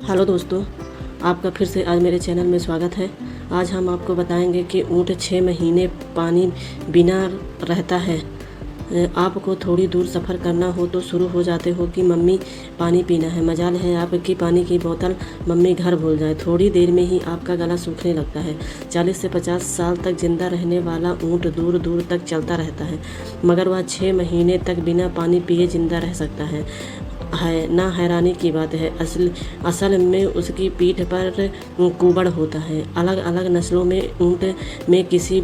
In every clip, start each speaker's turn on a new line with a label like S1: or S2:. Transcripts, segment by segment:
S1: Hello दोस्तों, आपका फिर से आज मेरे चैनल में स्वागत है। आज हम आपको बताएंगे कि ऊँट 6 महीने पानी बिना रहता है। आपको थोड़ी दूर सफ़र करना हो तो शुरू हो जाते हो कि मम्मी पानी पीना है। मजाल है आपकी पानी की बोतल मम्मी घर भूल जाए। थोड़ी देर में ही आपका गला सूखने लगता है। 40 से 50 साल तक जिंदा रहने वाला ऊँट दूर दूर तक चलता रहता है, मगर वह 6 महीने तक बिना पानी पिए जिंदा रह सकता है ना। हैरानी की बात है, असल में उसकी पीठ पर कुबड़ होता है। अलग अलग नस्लों में ऊँट में किसी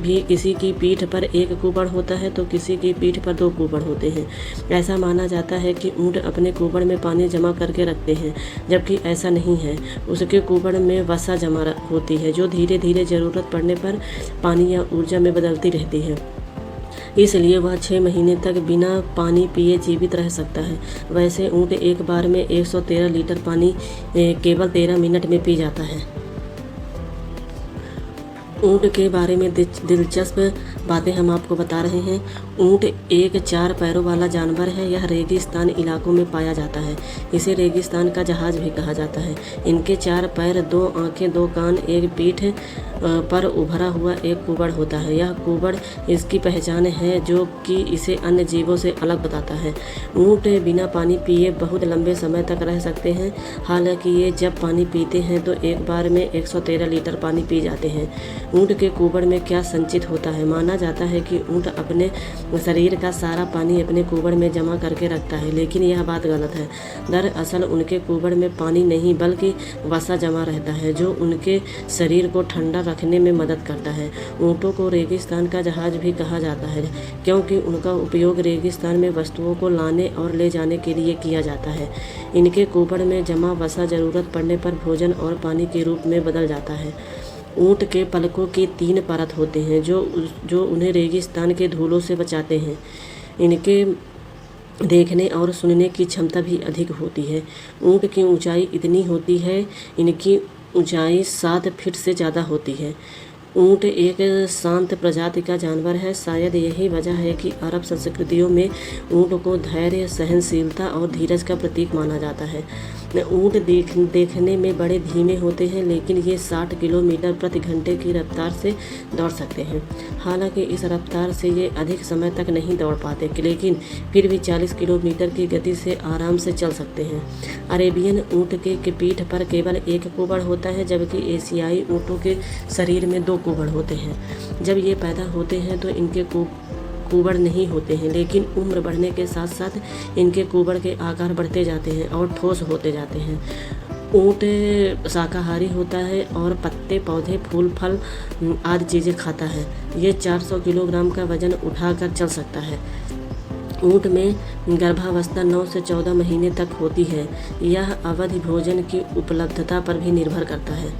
S1: की पीठ पर एक कुबड़ होता है तो किसी की पीठ पर 2 कुबड़ होते हैं। ऐसा माना जाता है कि ऊँट अपने कुबड़ में पानी जमा करके रखते हैं, जबकि ऐसा नहीं है। उसके कुबड़ में वसा जमा होती है जो धीरे धीरे ज़रूरत पड़ने पर पानी या ऊर्जा में बदलती रहती है। इसलिए वह 6 महीने तक बिना पानी पिए जीवित रह सकता है। वैसे ऊँट एक बार में 113 लीटर पानी केवल 13 मिनट में पी जाता है। ऊँट के बारे में दिलचस्प बातें हम आपको बता रहे हैं। ऊँट एक 4 पैरों वाला जानवर है। यह रेगिस्तान इलाकों में पाया जाता है। इसे रेगिस्तान का जहाज भी कहा जाता है। इनके 4 पैर, 2 आँखें, 2 कान, एक पीठ पर उभरा हुआ एक कुबड़ होता है। यह कुबड़ इसकी पहचान है जो कि इसे अन्य जीवों से अलग बताता है। ऊँट बिना पानी पिए बहुत लंबे समय तक रह सकते हैं। हालांकि ये जब पानी पीते हैं तो एक बार में 113 लीटर पानी पी जाते हैं। ऊँट के कुबड़ में क्या संचित होता है? माना जाता है कि ऊँट अपने शरीर का सारा पानी अपने कुबड़ में जमा करके रखता है, लेकिन यह बात गलत है। दरअसल उनके कुबड़ में पानी नहीं बल्कि वसा जमा रहता है जो उनके शरीर को ठंडा रखने में मदद करता है। ऊँटों को रेगिस्तान का जहाज भी कहा जाता है क्योंकि उनका उपयोग रेगिस्तान में वस्तुओं को लाने और ले जाने के लिए किया जाता है। इनके कुबड़ में जमा वसा ज़रूरत पड़ने पर भोजन और पानी के रूप में बदल जाता है। ऊँट के पलकों की 3 परत होते हैं जो उन्हें रेगिस्तान के धूलों से बचाते हैं। इनके देखने और सुनने की क्षमता भी अधिक होती है। ऊँट की ऊंचाई इतनी होती है, इनकी ऊंचाई 7 फीट से ज़्यादा होती है। ऊँट एक शांत प्रजाति का जानवर है। शायद यही वजह है कि अरब संस्कृतियों में ऊँट को धैर्य, सहनशीलता और धीरज का प्रतीक माना जाता है। ऊँट देखने में बड़े धीमे होते हैं, लेकिन ये 60 किलोमीटर प्रति घंटे की रफ्तार से दौड़ सकते हैं। हालांकि इस रफ्तार से ये अधिक समय तक नहीं दौड़ पाते, लेकिन फिर भी 40 किलोमीटर की गति से आराम से चल सकते हैं। अरेबियन ऊँट के पीठ पर केवल एक कुबड़ होता है, जबकि एशियाई ऊँटों के शरीर में 2 कुबड़ होते हैं। जब ये पैदा होते हैं तो इनके कुबड़ नहीं होते हैं, लेकिन उम्र बढ़ने के साथ साथ इनके कुबड़ के आकार बढ़ते जाते हैं और ठोस होते जाते हैं। ऊँट शाकाहारी होता है और पत्ते, पौधे, फूल, फल आदि चीज़ें खाता है। ये 400 किलोग्राम का वजन उठाकर चल सकता है। ऊँट में गर्भावस्था 9 से 14 महीने तक होती है। यह अवधि भोजन की उपलब्धता पर भी निर्भर करता है।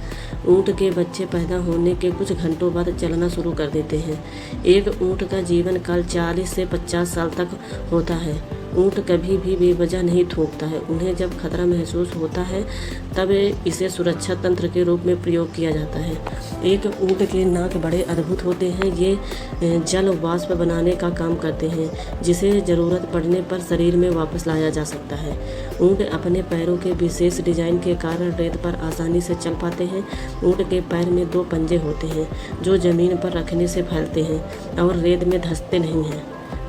S1: ऊँट के बच्चे पैदा होने के कुछ घंटों बाद चलना शुरू कर देते हैं। एक ऊँट का जीवन काल 40 से 50 साल तक होता है। ऊँट कभी भी बेवजह नहीं थूकता है। उन्हें जब खतरा महसूस होता है तब इसे सुरक्षा तंत्र के रूप में प्रयोग किया जाता है। एक ऊँट के नाक बड़े अद्भुत होते हैं। ये जल वाष्प बनाने का काम करते हैं, जिसे ज़रूरत पड़ने पर शरीर में वापस लाया जा सकता है। ऊँट अपने पैरों के विशेष डिजाइन के कारण रेत पर आसानी से चल पाते हैं। ऊँट के पैर में 2 पंजे होते हैं जो ज़मीन पर रखने से फैलते हैं और रेत में धंसते नहीं हैं।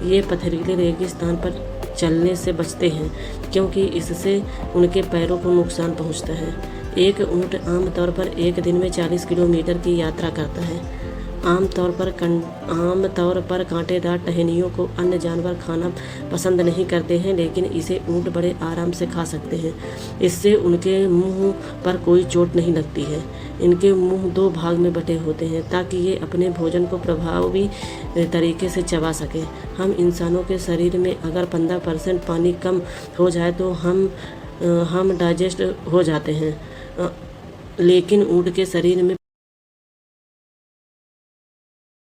S1: ये पथरीले रेगिस्तान पर चलने से बचते हैं क्योंकि इससे उनके पैरों को नुकसान पहुंचता है। एक ऊँट आमतौर पर एक दिन में 40 किलोमीटर की यात्रा करता है। आमतौर पर कांटेदार टहनियों को अन्य जानवर खाना पसंद नहीं करते हैं, लेकिन इसे ऊँट बड़े आराम से खा सकते हैं। इससे उनके मुंह पर कोई चोट नहीं लगती है। इनके मुंह 2 भाग में बटे होते हैं ताकि ये अपने भोजन को प्रभावी तरीके से चबा सकें। हम इंसानों के शरीर में अगर 15% पानी कम हो जाए तो हम डाइजेस्ट हो जाते हैं, लेकिन ऊँट के शरीर में